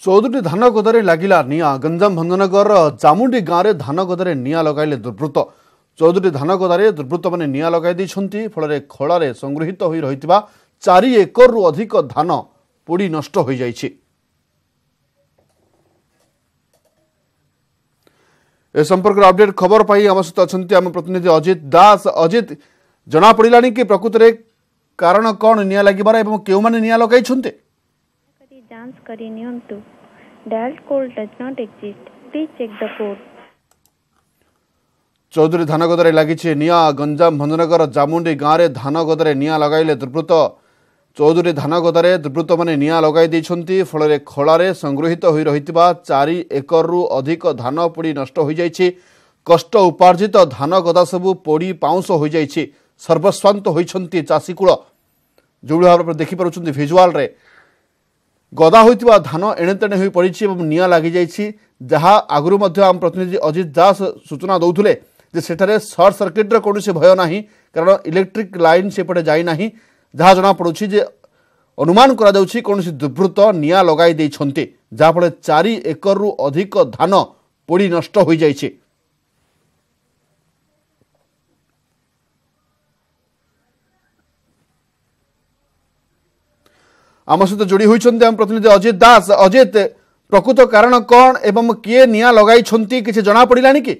चौदुटी धान गदारे लागिला निया गंजाम भंजनगर जामुंडी गाँव में धान गदारे निया लगाइले दुर्वृत्त। चौदुटी धान गदारे दुर्वृत्त मैंने निया लगाई फल खलारे संगृहित हो रही 4 एकर अधिक धान पोड़ी नष्ट हो जाइछि। ए संपर्क अपडेट खबर पाई आम सहित अच्छा आम प्रतिनिधि अजित दास। अजित, जना पड़ा कि प्रकृत में कारण कौन निया लगिबार एवं केउ माने निया लगाई छन्ते? जांच करी नियंतु। Dial code does not exist, please check the code. Chaudhary धान गदारे लगी निया गंजाम भंजनगर जामुंडी गाँव में धान गदारे निया लगाइले दुर्वृत्त। चौधरी धान गदारे दुर्वृत्त मैंने निया लगाई फल खलारे संगृहित हो रही 4 एकर अधिक धान पोड़ी नष्ट हो जाइछि। कष्ट उपार्जित धान गदा सबू पोड़ी पाउंस हो जाइछि। सर्वस्वांत होइछन्ति चाषीकूल। जो भाव में देखिपुं भिजुआल रे गदा होइतिबा धान एणेतेणे हो पड़ी निया लगी जाइछि। जहाँ आगुरी आम प्रतिनिधि अजित दास सूचना दौले जे सेठारे सर्ट सर्किट रे कोनोसी भय नाही, कारण इलेक्ट्रिक लाइन सेपटे जाई नाही। जहाँ जना पड़ुछि जे अनुमान करा जाउछि कोनोसी दुर्वृत्त निया लगाई दैछन्ति, जहाँ फल 4 एकर अधिक धान पोड़ी नष्ट हो जाइछि। आम सहित जोड़ी होइछन्ति आम प्रतिनिधि अजित दास। अजित, प्रकृत कारण कौन एवं किए निया लगाई किसी जना पड़िलानी कि?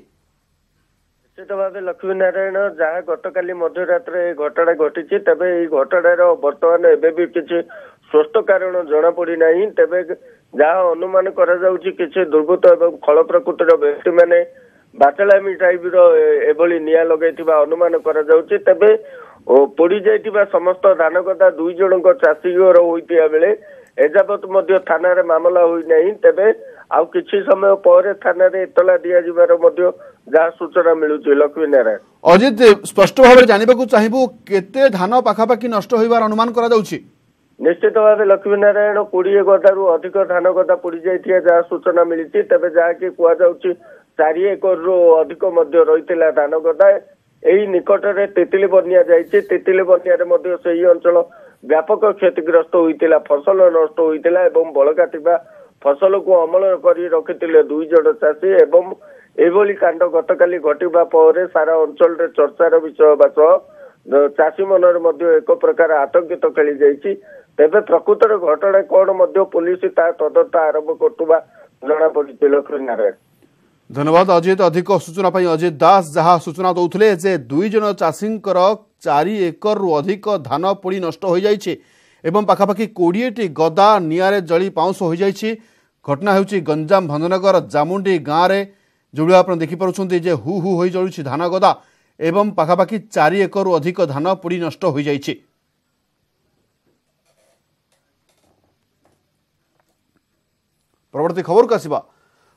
निश्चित भाव लक्ष्मी नारायण जहाँ गतकाली मध्यरात्र घटना घटी तेज ये घटनार बर्तमान एबे भी किसी स्पष्ट कारण जना पड़ी नहीं। तेबे जहाँ अनुमान करा जाउछि किसी दुर्वृत्त एवं खल प्रकृतिर व्यक्ति माने बाटलामी टाइप एभली निया लगाइथिबा अनुमान करा जाउछि। तेबे पोड़ी जाइथिबा समस्त धान गदा 2 जनक चाषी होइतिया बेले एजाबत मध्य थाना रे मामला होई नहीं। तेबे आउ किछि समय पर थाना रे इतला दिया जिबार मध्य जहाँ सूचना मिलुछि। लक्ष्मी नारायण अजित, स्पष्ट भाव जानवाक चाहिए केते धान पाखापाखि नष्ट होइबार अनुमान करा जाउछि? निश्चित भाव लक्ष्मी नारायण 20 गदारू अधिक धान गदा पोड़ी जाइथिया जहाँ सूचना मिली। तेबे जहाँ कि कुआ जाउछि 4 एकर अधिक मध्य रहितिला धान गदा एही निकटरे तितली बनिया जाइछि। तितली बनिया रे मध्य सेही अंचल व्यापक क्षतिग्रस्त होइतिला, फसल नष्ट होइतिला एवं बळका थिबा फसल को अमल करी रखिथिले 2 जण चाषी। एवं एभली कांड गतकाली घटिबा पर सारा अंचल रे चर्चार विषय बास चाषी मनर मध्य एक प्रकार आतंकित खेली जाइछि। तेबे प्रकृतर घटना कौन मध्य पुलिस ता तदंत आरंभ करतुबा जना पड़िछि। लक्ष्मी नारायण धन्यवाद अजित। अधिक सूचना पाई अजित दास जहाँ सूचना दौले जे 2 जन चाषी 4 एकर अधिक धान पोड़ी नष्ट हो जाइछि एवं पाखापाखि 20टी गदा निआरे जली पाउंस हो जाइछि। घटना होउछि गंजाम भंजनगर जामुंडी गाँव में। जो आप देखिपुं जे हु हु हो जलुछि धान गदा एवं पाखापाखि 4 एकर अधिक धान पोड़ी नष्ट हो जाइछि। परवर्ती खबर को आसिबा।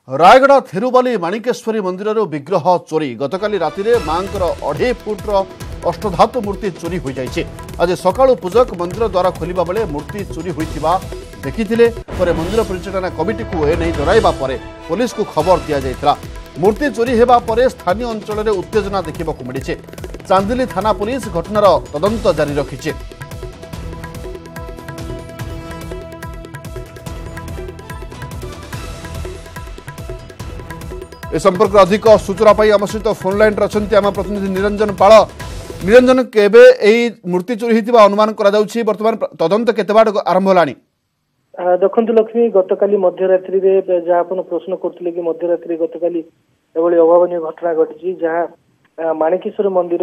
रायगढ़ थेरुबाली माणिकेश्वरी मंदिर विग्रह चोरी। गतकाली राति में मां 2.5 फुट्र अष्टधातु मूर्ति चोरी हो जाइए। आज सकाळु पूजक मंदिर द्वार खोलिबा बेले मूर्ति चोरी होइतिबा देखिथिले। पर मंदिर परिचालना कमिटी को एने जणाइबा परे पुलिस को खबर दिया जायतिला। मूर्ति चोरी हेबा परे स्थानीय अंचल में उत्तेजना देखा मिली। चांदिली थाना पुलिस घटनार तदंत जारी रखिছে। ए संपर्क अधिक सूचना पाई आम सहित फोन लाइन अच्छा आम प्रतिनिधि निरंजन पाल। निरंजन, केबे एई मूर्ति चोरी होइतिबा अनुमान करा जाउछि, वर्तमान तदंत केते बाट आरंभ होलानी? देखंतु लक्ष्मी, गतकाली मध्यरात्रि रे जहाँ आपण प्रश्न करथिले कि मध्यरात्रि गतकाली एभली अभावनीय घटना घटिछि। जहाँ माणिकेश्वर मंदिर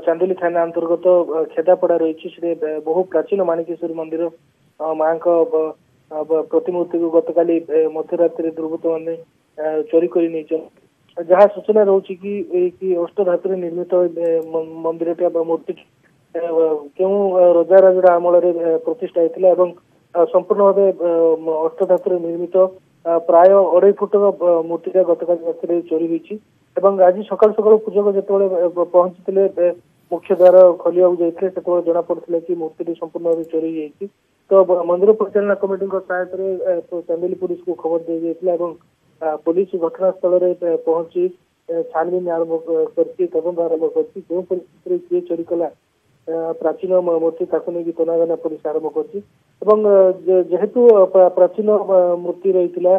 चांदोली थाना अंतर्गत खेदापड़ा रही से बहु प्राचीन माणिकेश्वर मंदिर मां प्रतिमूर्ति को गतकाली मध्यरात्रि दुर्वृत्त मैंने चोरी कर जहाँ सूचना रोचे कि अष्टधातु निर्मित मंदिर मूर्ति क्यों रजा राजड़ा आमल प्रतिष्ठा होता संपूर्ण भाव अष्टधातु निर्मित प्राय 2.5 फुट मूर्ति गतकाल राति चोरी होती। आज सकाल सकाल पूजक जो पहुंची मुख्य द्वार खोलिया जाते से जना पड़ा कि मूर्ति संपूर्ण भाव चोरी होती। तो मंदिर परिचालना कमिटी सहायता चांदिली पुलिस को खबर दी जाता। पुलिस घटनास्थल में पहुंची छानबीन आरंभ कर तदंत आरंभ कर परिस्थिति किए चोरी कला प्राचीन मूर्ति तक नहीं तनागना पुलिस आरंभ कर ଏବଂ ଯେହେତୁ ପ୍ରାଚୀନ ମୂର୍ତ୍ତି ରହିଥିଲା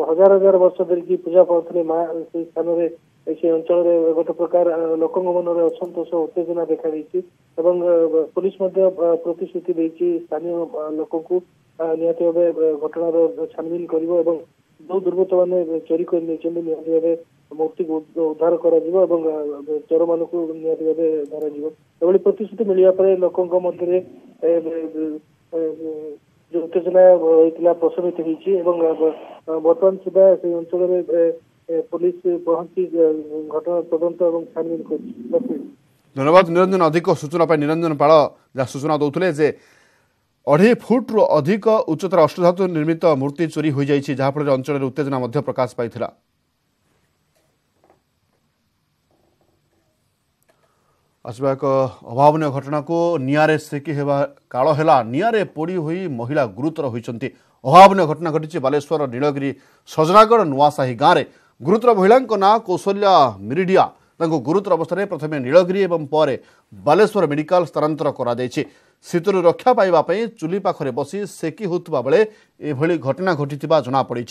हजार हजार वर्ष धरिकी पूजा पाते माँ से स्थान से अंचल गोटे प्रकार लोक मन में असंतोष उत्तेजना देखा पुलिस प्रतिश्रुति देती स्थानीय लोक को निहत भाव घटनार छानबीन कर जो दुर्वृत्त मैंने चोरी कर निहत भाव मूर्ति को उद्धार कर चोर मान निहत भाव धर प्रतिश्रुति मिलवा लोक मध्य जो उत्तेजना होता प्रशमित होती बर्तमान सुधा से अंचल में पुलिस पहुंची घटना तदंत और छानबीन कर। धन्यवाद निरंजन अधिक सूचना निरंजन पाल जहाँ सूचना दौले जे 2.5 फुट रु अधिक उच्चतर अष्टधातु निर्मित मूर्ति चोरी हो जाइए जहाँफल अंचल उत्तेजना प्रकाश पाई। आसवा एक अभावन घटना को निआरे सेकी हेबा काल हेला निआरे पोड़ी हुई महिला गुरुतर होइछंती। अभावन घटना घटी बालेश्वर नीलगिरी सजनागढ़ नुआसाही गाँव में गुरुतर महिला ना कौशल्या मिरिडिया गुरुतर अवस्था प्रथम नीलगिरी और पर बालेश्वर मेडिकल स्थानांतर कर शीतरू रक्षा पाइबा चुली पाखरे बसी सेकी होता बेले एभली घटना घटी जना पड़ी।